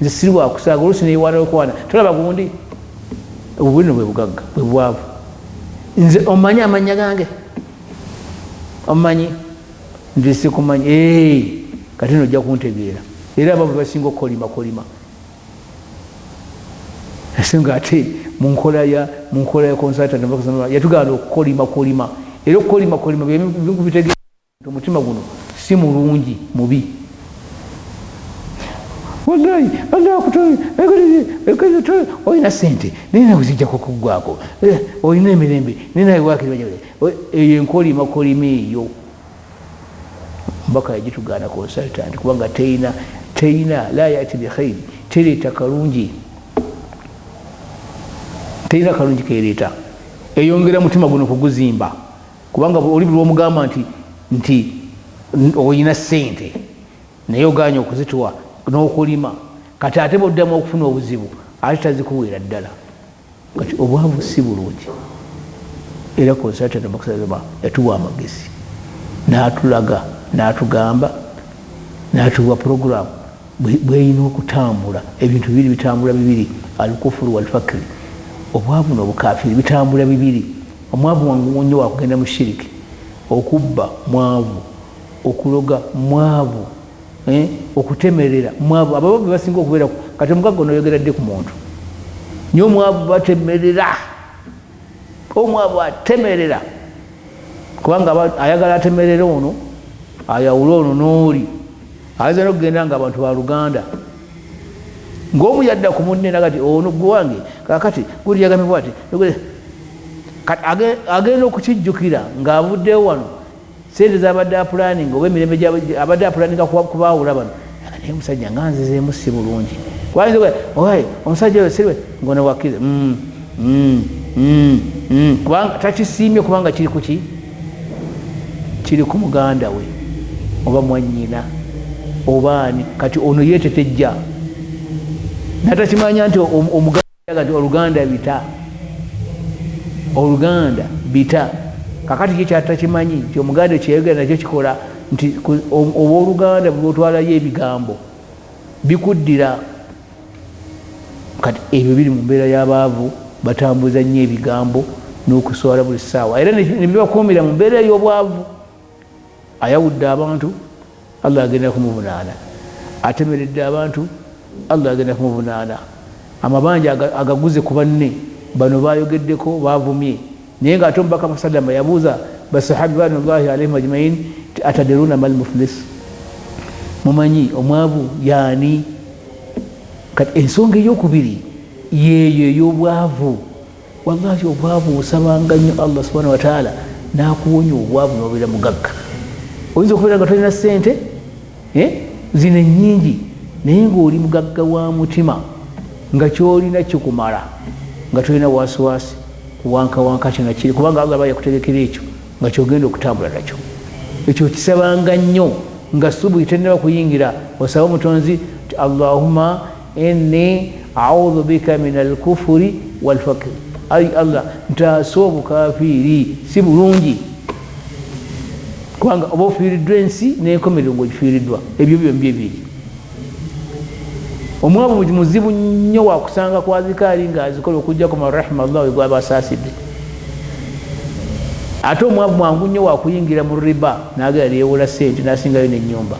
nze siri wakusaaga oluusi neyewana okwana tolaba gundi obwo bino bwe bugagga bwe bwavu nze omanyi amanya gange omanyi nze sikumanyi kati nojja kuntegeera era aba bwe basinga okukolima asinga ate mu nkola ya consultant yatugana okukolima era okukolima byenkubitegeera omutima guno si mulungi mubi wallahi Allah akutoye olina sente nina kuzijja kukuggwako olina emirembe nina ewakiri eyo enkolima eyo mbaka yagitugaana consultant kubanga teina la yati bikhairi tereeta kalungi teina kalungi kereeta eyongera mutima guno kuguzimba kubanga oli buli omugamba nti olina sente naye oganya okuzituwa n'okulima kati ate boddamu okufuna obuzibu ate tazikuweera ddala kati obwavu si bulungi era consultant amakasazama yatuwa amagezi n'atulaga n'atugamba n'atuwa program bweyina okutambula ebintu bibiri bitambula bibiri alkufuru walfakiri obwavu n'obukafiri bitambula bibiri omwavu wangu nnyo wakugenda mu shiriki, okubba mwavu, okuloga mwavu, okutemerera mwavu. Abababi basinga okubeera kati omugagga onoyogera dde ku muntu nyo omwavu batemerera, omwavu atemerera kubanga ayagala atemerera ono ayawula ono n'oli ayinza n'okugenda nga abantu ba Luganda ng'omu yadda ku munne nagati ono gwange kakati guli yagamibwa ati agenda okukijjukira ng'avuddewo wano sente z'abadde apulaning oba emirembe abadde apulaninga kubaawula bano naye omusajja nga nzizeemu si bulungi owaye omusajja oyo siriwe ngone wakkiriza kubanga takisiimye kubanga kiri kuki kiri ku muganda we oba mwannyina obaani kati ono yeetetejja natakimanya nti omuganda nti oluganda bita oluganda bita kakati kye kyatakimanyi nti omuganda kyeyogera nakyo kikola nti oba oluganda bwotwalayo ebigambo bikuddira kati ebyo biri mu mbeera y'abaavu batambuza nnyo ebigambo n'okuswala buli ssaawa era nebibakuumira mu mbeera ey'obwavu. Ayawudde abantu Allah agenda kumuvunaana, atemeredde abantu Allah agenda kumuvunaana. Amabanja agaguze ku banne bano bayogeddeko bavumye naye ng'ate omubaka Musalama yabuuza basahabi banullahi alaihim ajmain atadiruna mal muflis, mumanyi omwavu yaani? Kati ensonga ey'okubiri yeeyo ey'obwavu. Wallahi obwavu osabanga nnyo Allah subhanahu wa ta'ala n'akuwonya obwavu n'obeera mugagga. Oyinza okubeera nga tolina ssente zino ennyingi naye ng'oli mugagga wa mutima nga kyolina kikumala nga tolina wasiwasi kuwankawanka kino kiri kubanga Allah aba yakutegekera ekyo nga kyogenda okutambula nakyo. Ekyo kisabanga nnyo nga subuhi tennaba kuyingira osaba omutonzi ti Allahumma inni a'udhu bika min al-kufri wal fakr. Ai Allah ntaasa obukafiiri si bulungi kubanga oba ofiiriddwa ensi n'enkomerero ng'ogifiiriddwa ebyo byombi ebiri. Omwavu muzibu nnyo wakusanga kwazikaali ng'azikola okuggyako marahima Allah gwaba asaasidde. Ate omwavu mwangu nnyo wakuyingira mu riba n'agala yeewola ssente n'asingayo n'ennyumba.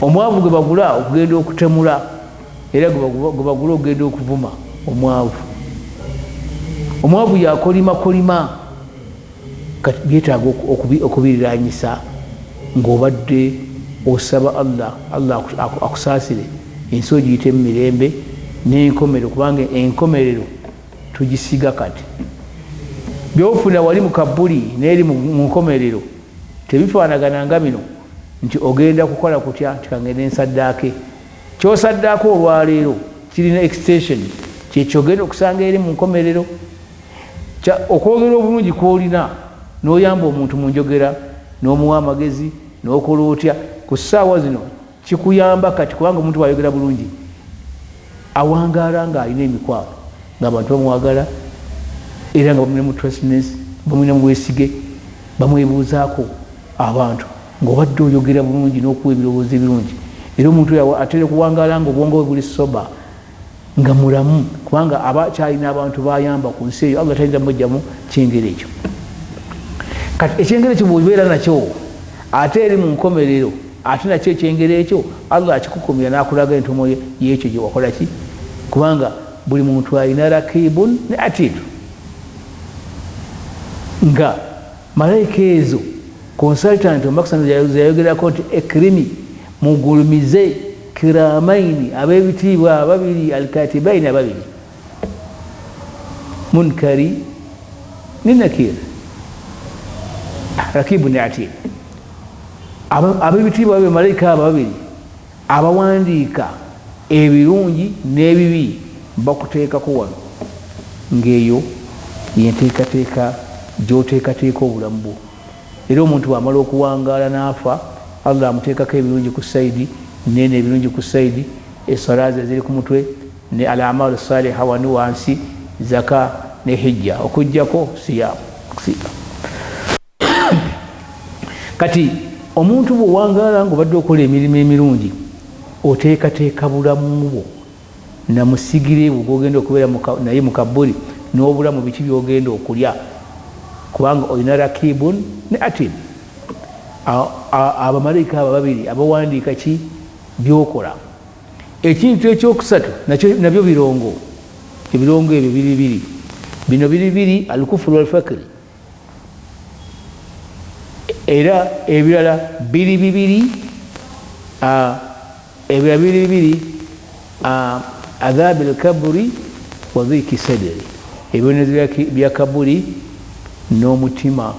Omwavu gwe bagula okugenda okutemula era gwe bagula okugenda okuvuma omwavu. Omwavu yakolimakolima kati byetaaga okubiriranyisa ng'obadde osaba Allah akusaasire ensi ogiyite mu mirembe n'enkomerero kubanga enkomerero tugisiga kati. Byofuna wali mu kabbuli n'eri mu nkomerero tebifaanagana nga bino nti ogenda kukola kutya nti kangende nsaddaake. Kyosaddaako olwaleero kirina extension kyekyo ogenda okusanga eri mu nkomerero. Okwogera obulungi kwolina n'oyamba omuntu mu njogera n'omuwa amagezi n'okola otya ku ssaawa zino kikuyamba kati kubanga omuntu bwayogera bulungi awangaala ng'alina emikwano ng'abantu bamwagala era nga bamulina mu trustness bamulina mu bwesige bamwebuuzaako abantu ng'obadde oyogera bulungi n'okuwa ebirowoozo ebirungi era omuntu atera kuwangaala nga obwongo bwe buli soba nga mulamu kubanga abakyalina abantu bayamba ku nsi eyo Allah tayinza mujjamu kyengero ekyo. Kati ekyengero ekyo bw'obeera nakyo ate eri mu nkomerero ate nakyo ekyengero ekyo Allah akikukumira n'akulaga entomo y'ekyo gye wakola ki kubanga buli muntu alina rakibun ne atiidu nga malayika ezo consultant omakisano yayogerako nti ekrimi mugulumize kiramaini ab'ebitiibwa ababiri alkatibaini ababiri munkari ne nakir rakibu ne atiid ab'ebitiibwa babe malayika ababiri abawandiika ebirungi n'ebibi bakuteekako wano ng'eyo yenteekateeka gy'oteekateeka obulamu bwo. Era omuntu bw'amala okuwangaala n'afa Allah amuteekako ebirungi ku saidi nene ebirungi ku saidi esalaza eziri ku mutwe ne al-amalu saliha wani wansi zaka ne hijja okujjako siyamu. Kati omuntu bw'owangaala ng'obadde okola emirimu emirungi oteekateeka bulamu bwo namusigire bwe gw'ogenda okubeera naye mu kabbuli n'obulamu biki by'ogenda okulya kubanga olina rakibun ne atid abamalayika abo babiri abawandiika ki byokola. Ekintu ekyokusatu nabyo birongo, ebirongo ebyo biri bino biri alkufuru walfakiri, era ebirala bibiri ebirala bibiri adhabi alkaburi wa dhiki sadri, ebibonezo bya kaburi n'omutima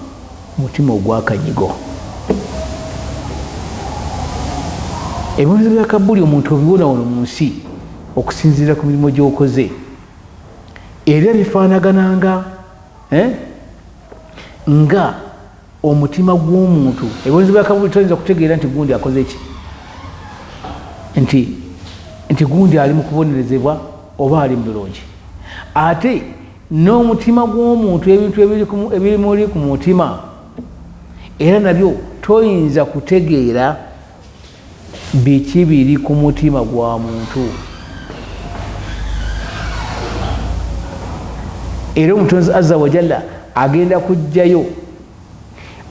ogwakanyigo. Ebibonezo bya kabuli omuntu obibona wano mu nsi okusinziira ku mirimu gy'okoze, era bifaanagananga nga omutima gw'omuntu. Ebibonezo bya kabuli toyinza kutegeera nti gundi akoze ki, nti gundi ali mu kubonerezebwa oba ali mu birungi. Ate n'omutima gw'omuntu, ebintu ebimuli ku mutima era nabyo toyinza kutegeera biki biri ku mutima gwa muntu. Era omutonzi azza wa jalla agenda kujjayo,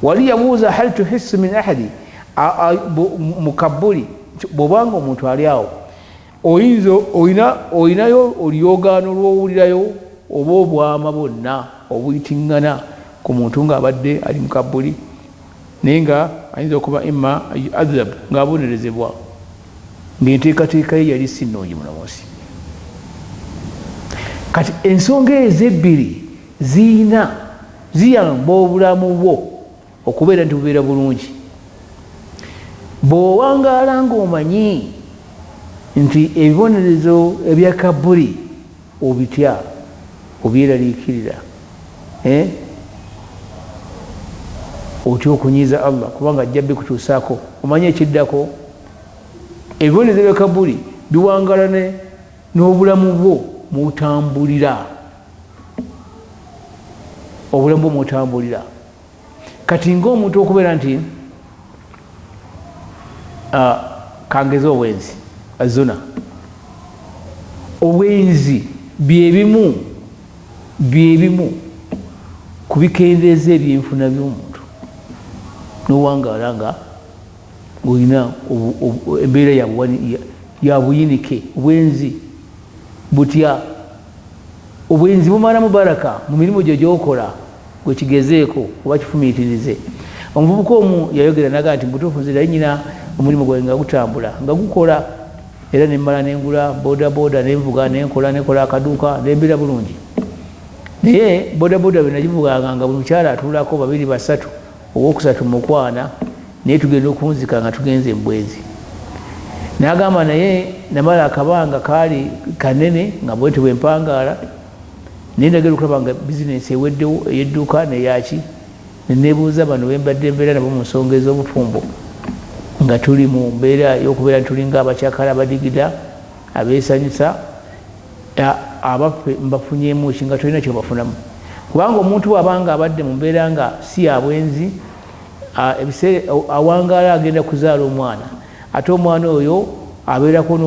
wali yabuuza hal tuhissu min ahadi mukabuli, bwobanga omuntu ali awo olinayo olyogaano lwowulirayo oba obwama bwonna obuyitiŋŋana ku muntu ng'abadde ali mukabuli, naye nga ayinza okuba imma adhab ng'abonerezebwa ng'enteekateeka ye yali si nnungi muno munsi. Kati ensonga ezo ebbiri ziyamba obulamu bwo okubeera nti bubeera bulungi. Bw'owangaala ng'omanyi nti ebibonerezo ebya kabuli obitya obyeraliikirira, otya okunyiiza Allah kubanga ajja bikutuusaako, omanye ekiddako. Ebibonerezo bya kabuli biwangala n'obulamu bwo mutambulira, obulamu bwo mutambulira. Kati ng'omuntu okubeera nti kangeza obwenzi azuna, obwenzi byebimu ku bikendeeza ebyenfuna by'omuntu, n'owangaala nga olina embeera ya buyinike. Obwenzi butya, obwenzi bumalamu baraka mu mirimu gyo gy'okola, gwe kigezeeko oba kifumiitirize. Omuvubuka omu yayogera naga nti mutuufu nzira nyina omulimu gwange nga gutambula nga gukola, era nemmala nengula bodaboda nenvuga nekola akaduuka nembeera bulungi. Naye bodaboda bwe nagivuganga nga buli mukyala atuulako babiri basatu owokusatu mukwana, naye tugenda okunzika nga tugenze mbwezi. Nagamba naye namala akabanga kaali kanene nga bwete bwempangaala, naye ndagala okulaba nga bizinesi eweddewo ey'edduuka neyaki. Nebuuza bano bembadde mbeera nabo mu nsonga ez'obufumbo nga tuli mu mbeera y'okubeera nti tulinga abakyakala abadigida abeesanyusa, abaffe mbafunyeemu ki nga tolina kyobafunamu. Kubanga omuntu bw'abanga abadde mu mbeera nga si ya bwenzi, ebiseera awangaala agenda kuzaala omwana, ate omwana oyo abeerako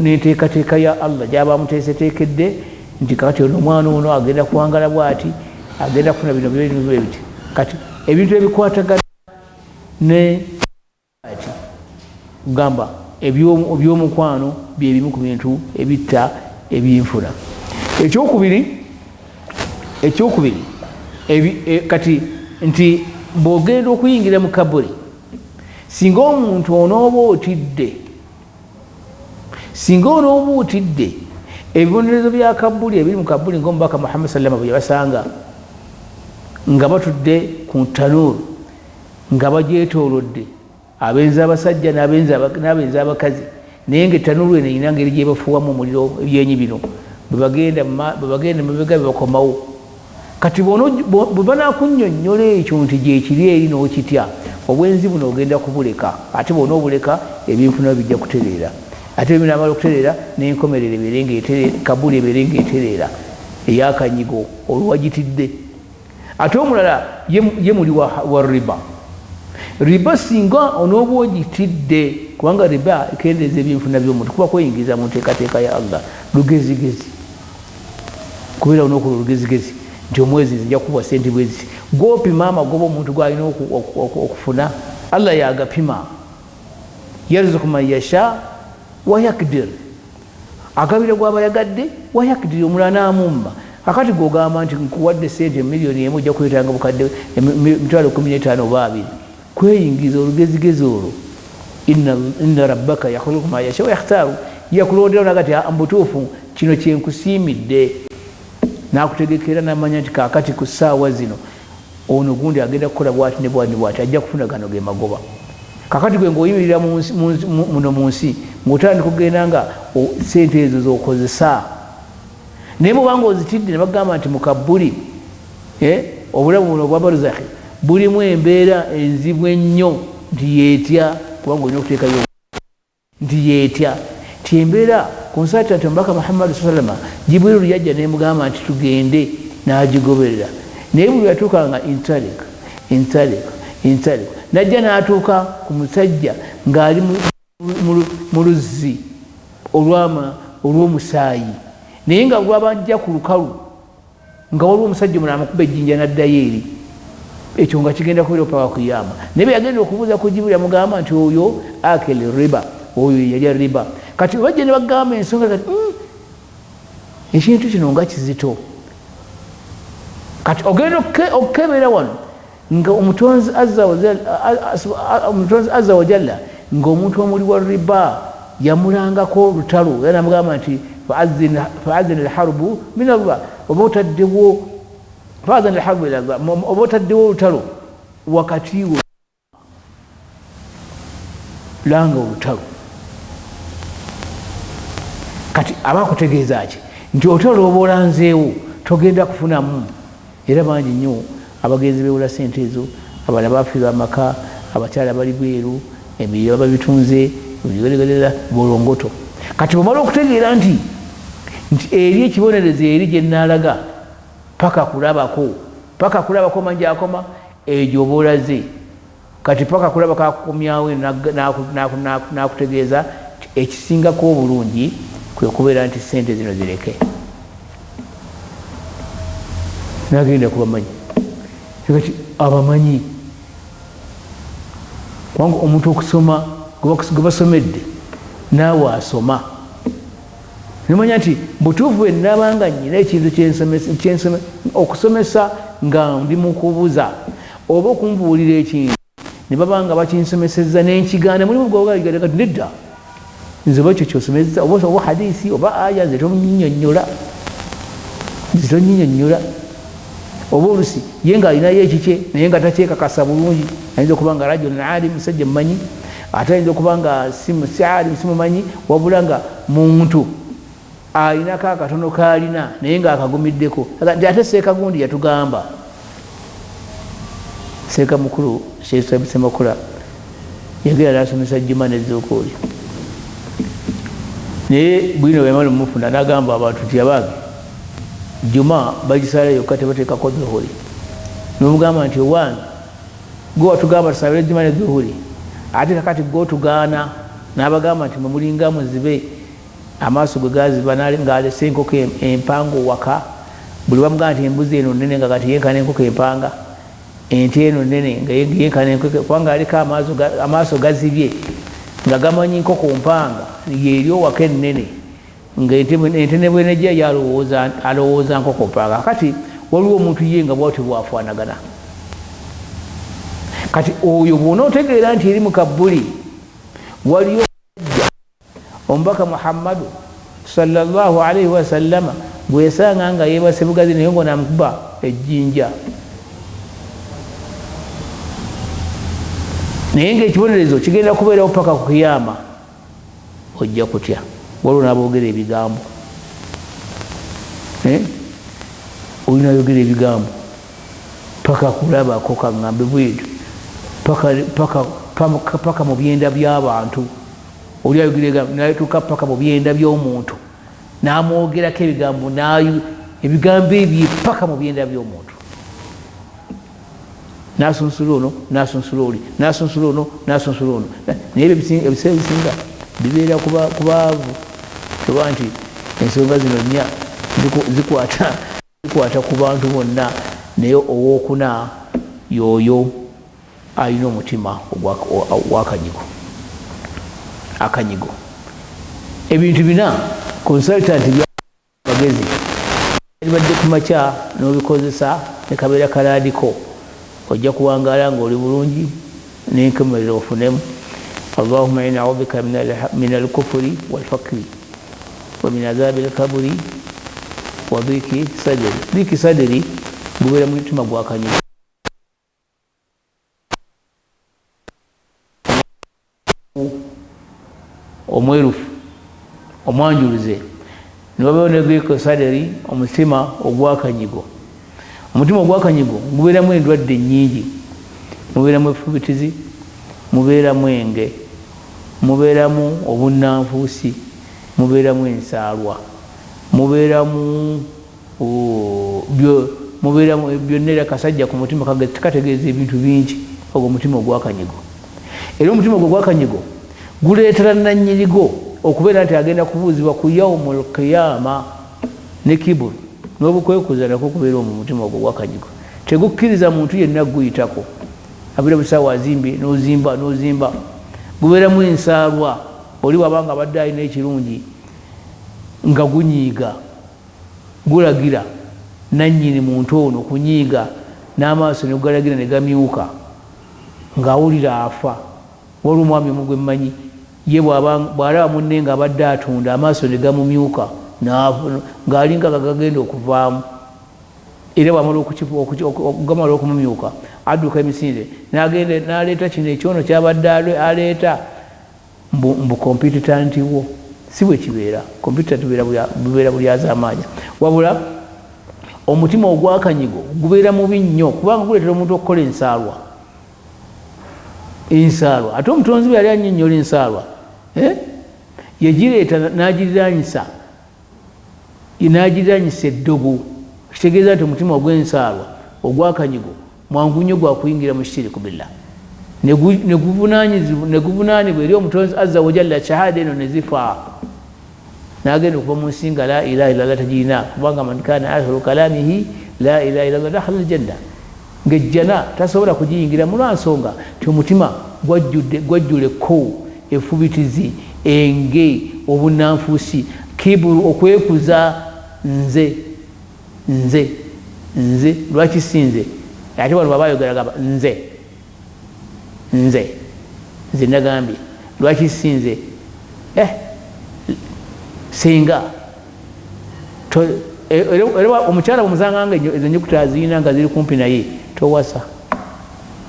n'enteekateeka ya Allah gy'aba amuteeseteekedde nti kati ono omwana ono agenda kuwangala bw'ati, agenda kufuna bino bye biti. Kati ebintu ebikwatagana ne gamba ebyomukwano byebimu ku bintu ebitta ebyenfuna. Ekyokubiri kati nti bw'ogenda okuyingira mu kabuli, singa omuntu onooba otidde ebibonerezo bya kabuli ebiri mu kabuli ng'omubaka Muhammad sallama bwe yabasanga nga batudde ku tanuuru nga bagyetoolodde, abenzi abasajja n'abenzi abakazi, naye nga ettanuuru eno erina ngeri gye bafuuwamu omuliro, ebyenyi bino bwe bagenda mabega bebakomawo. Kati bwe banaakunnyonnyola ekyo nti gyekiri eri n'okitya, obwenzi buno ogenda kubuleka, ate bwona obuleka ebyenfuna bijja kutereera. Ate binamala okutereera n'enkomerero ebeere ng'etereera, kabuli ebeere ng'etereera ey'akanyigo olwagitidde. Ate omulala ye muli wa riba. Riba singa onooba ogitidde, kubanga riba ekendeeza ebyenfuna by'omuntu, kuba kweyingiza mu nteekateeka ya Allah lugezigezi, kubeera onookola olugezigezi. nti omwezi nja kuwa sente bwezi gwopima amagoba omuntu gwalina okufuna allah yagapima yarzuku man yasha wayakdir agabira gwaba yagadde wayakdir omulala namumma akati gogamba nti nkuwadde sente miliyoni emu ojja kwetanga bukadde emitwalo 15 oba 2 kweyingiza olugezigezi olwo inna rabbaka yakhluqu ma yasha wayakhtaru yakulondera nagati mbutuufu kino kyenkusiimidde nakutegekera namanya nti kakati ku ssaawa zino ono gundi agenda kukola bwati ne bwati ne bwati ajja kufuna gano ge magoba kakati gwe ng'oyimirira muno mu nsi ng'otandika kugenda nga sente ezo z'okozesa naye mubanga ozitidde ne bagamba nti mukabbuli obulamu buno obwa barzakhi bulimu embeera enzibu ennyo nti yeetya kubanga olina okuteekayo nti yeetya ti embeera consultant omubaka Muhammad sallama Jibrilu yajja nemugamba nti tugende n'agigoberera naye buli yatuukanga intalik najja n'atuuka ku musajja ng'ali mu luzzi olw'omusaayi naye nga lwabajja ku lukalu nga waliwo omusajja omulala amukuba ejjinja n'addayo eri ekyo nga kigenda kubeera paka kuyamba naye yagenda okubuuza ku Jibrilu amugamba nti oyo akele riba oyo yalya riba kati bajja ne bagamba ensonga kati ekintu kino nga kizito kati ogenda okukebera wano nga omutonzi azza wajalla ng'omuntu omuli wa riba yamulangako olutalo era namugamba nti faazin alharbu min allah oba otaddewo faazin alharbu ila allah oba otaddewo olutalo wakati wo langa olutalo kati abakutegeeza ki nti otalo oba olanzeewo togenda kufunamu era bangi nnyo abagenzi bewula sente ezo abala bafiirwa amaka abakyala bali bweru emirimu babitunze bigeregerera bolongoto kati bwemala okutegeera nti eri ekibonerezo eri gye nnaalaga paka kulabako manje akoma egyo oba olaze kati paka kulaba kakomyawo nakutegeeza ekisingako obulungi kwe kubeera nti sente zino zireke nagenda kubamanyi kati abamanyi kubanga omuntu okusoma gwe basomedde naawe asoma nimanya nti butuufu enabanga nyina ekintu okusomesa nga ndi mukubuza oba okumbuulira ekintu ne babanga bakinsomeseza n'enkigaana mulimu gwogaligada kati nedda nze oba ekyo kyosomeza oba hadisi oba aya nze zitonyinyonnyola oba olusi ye nga alinayo ekikye naye nga takyekakasa bulungi ayinza okuba nga rajulun alim musajja mumanyi ate ayinza okuba nga si alim simumanyi wabula nga muntu alinako akatono kalina naye nga akagumiddeko nti ate seeka gundi yatugamba seeka mukulu semakula yagera nasomesa juma nezukuuli naye bwino bwemala omufunda nagamba abantu tiyabage juma bagisalayo katebateekako zuhuri nomugamba nti owange gwe watugamba tusabire juma ne zuhuri ate kakati gwotugaana nabagamba nti mwemulinga muzibe amaaso gwe gaziba ngaalese enkoko empanga waka buli bamugamba nti embuzi eno nene nga kati yenkana enkoko empanga ente eno nene nga yenkana enkoko kubanga aliko amaaso gazibye nga gamanyi nkoko mpanga yeeryo waka enene nga ente ne bwenejja alowooza nkoko mpanga kati waliwo omuntu ye nga bwati bwafaanagana kati oyo bwona otegeera nti eri mukabbuli waliyo omubaka Muhammadu sallallahu alaihi wasallama bwesanga nga yebase bugazi naye ngo namukuba ejjinja naye ngaekibonerezo kigenda kubeerawo paka ku kiyama ojja kutya waliwo naboogera ebigambo olina yogera ebigambo paka kulabako kaŋŋambe bwetu paka mu byenda by'abantu oli ayogera nayituuka paka mu byenda by'omuntu namwogerako ebigambo ebigambo ebyo paka mu byenda by'omuntu nasunsula ono nasunsula oli nasunsula ono nasunsula ono naye ebiseera ebisinga bibeera ku baavu kuba nti ensonga zino nnya zikwata kwata ku bantu bonna naye owookuna y'oyo alina omutima ogw'akanyigo. Akanyigo ebintu bina consultant bagezi libadde ku makya n'obikozesa ne kabeera kalaadiko ojja kuwangaala ng'oli bulungi n'enkomerero ofunemu. Allahumma inna a'udhu bika min al-kufri wal-fakri wa min adhabi al-qabri wa dhiki sadri. Dhiki sadri gubeera mu mutima gw'akanyigo. Omwerufu omwanjuluze niwabeewo ne dhiki sadri, omutima ogw'akanyigo. Omutima ogw'akanyigo gubeeramu endwadde nnyingi, mubeeramu efubitizi, mubeeramu enge, mubeeramu obunnanfuusi, mubeeramu ensaalwa, mubeeramu byonna era kasajja ku mutima kategeeza ebintu bingi. Ogwo omutima ogw'akanyigo. Era omutima ogwo ogw'akanyigo guleetera nannyinigo okubeera nti agenda kubuuzibwa ku yaumul qiyama ne kibulu n'obukwekuza nakwo kubeera mu mutima ogwo ogw'akanyigo. Tegukkiriza muntu yenna guyitako abira busaawa azimbe n'ozimba. Gubeeramu ensaalwa, oli wabanga abadde alina ekirungi nga gunyiiga, gulagira nannyini muntu ono kunyiiga, n'amaaso ne galagira ne gamyuka ng'awulira afa. Waliwo omwami omu gwe mmanyi, ye bw'alaba munne ng'abadde atunda amaaso ne gamumyuka ng'alinga gagenda okuvaamu, era gamala okumumyuka adduka emisinde n'aleeta kino ekyono kyabadde aleeta mbu kompyuta ntiwo. Si bwe kibeera, kompyuta bibeera bulyaza amaanyi, wabula omutima ogw'akanyigo gubeera mubi nnyo kubanga guleetera omuntu okukola ensaalwa. Ate omutonzi bwe yali annyonnyola ensaalwa yagireeta n'agiriraanyisa eddogo. Kitegeeza nti omutima ogw'ensaalwa ogw'akanyigo mwangu nnyo gwakuyingira mu shiriku billah, ne guvunaanibwa eri omutonzi azza wa jalla. Shahada eno ne zifa, n'agenda okuva mu nsi nga la ilaha illallah tagirina, kubanga man kaana akhiru kalaamihi la ilaha illallah dakhala aljanna. Ng'ejjana tasobola kugiyingira mu lwansonga ti omutima gwajjuleko efubitizi, enge, obunnanfuusi, kibulu, okwekuza. Nze lwaki si nze? Ate wano baba ayogera gamba nze nagambye lwaki si nze? Singa era omukyala bwemuzanganga ezo ennyukuta azirina nga ziri kumpi naye towasa,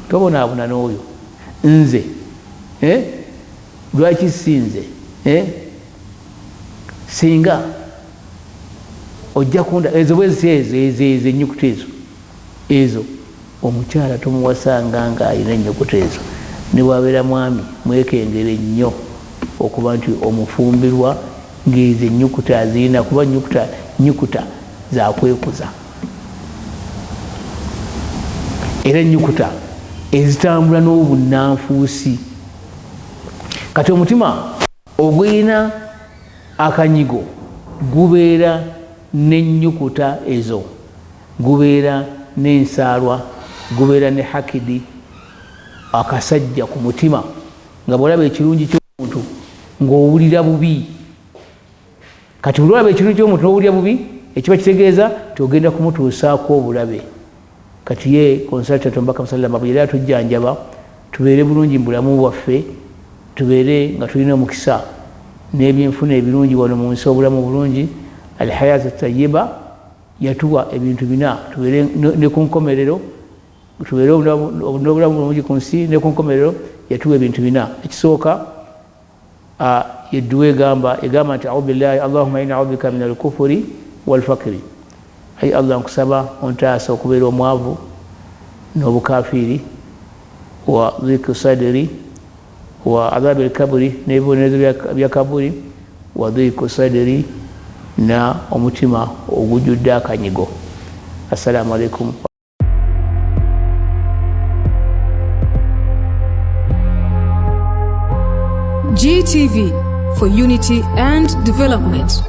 tobonaabona n'oyo. Nze lwaki si nze? Singa ojja kunda ezo bweziti ezo ennyukuta ezo omukyala tomuwasanga nga alina ennyukuta ezo. Ne bwabeera mwami mwekengere nnyo okuba nti omufumbirwa ng'ezo ennyukuta azirina, kuba nnyukuta zakwekuza, era ennyukuta ezitambula n'obunnanfuusi. Kati omutima ogulina akanyigo gubeera n'ennyukuta ezo, gubeera n'ensaalwa, gubeera ne hakidi, akasajja ku mutima, nga bw'olaba ekirungi ky'omuntu ng'owulira bubi. Kati buli olaba ekirungi ky'omuntu n'owulira bubi, ekiba kitegeeza tiogenda kumutuusaako obulabe. Kati ye consultant omubaka musallama bwe yali atujjanjaba tubeere bulungi mu bulamu bwaffe, tubeere nga tulina omukisa n'ebyenfuna ebirungi wano mu nsi, obulamu bulungi, alhayatu tayiba. Yatuwa ebintu bina, tubeere ne ku nkomerero, tubeere n'obulamu bulungi ku nsi ne ku nkomerero. Yatuwa ebintu bina. Ekisooka yedduwa egamba nti a'udhu billahi allahumma inna a'udhu bika min al-kufri wal fakri. Ayi Allah nkusaba ontaasa okubeera omwavu n'obukafiri, wa dhiki sadri wa adhabi al-kabri, n'ebibonerezo bya kaburi, wa dhiki sadri, na omutima ogujjudde akanyigo. Assalamu alaikum. GTV for unity and development.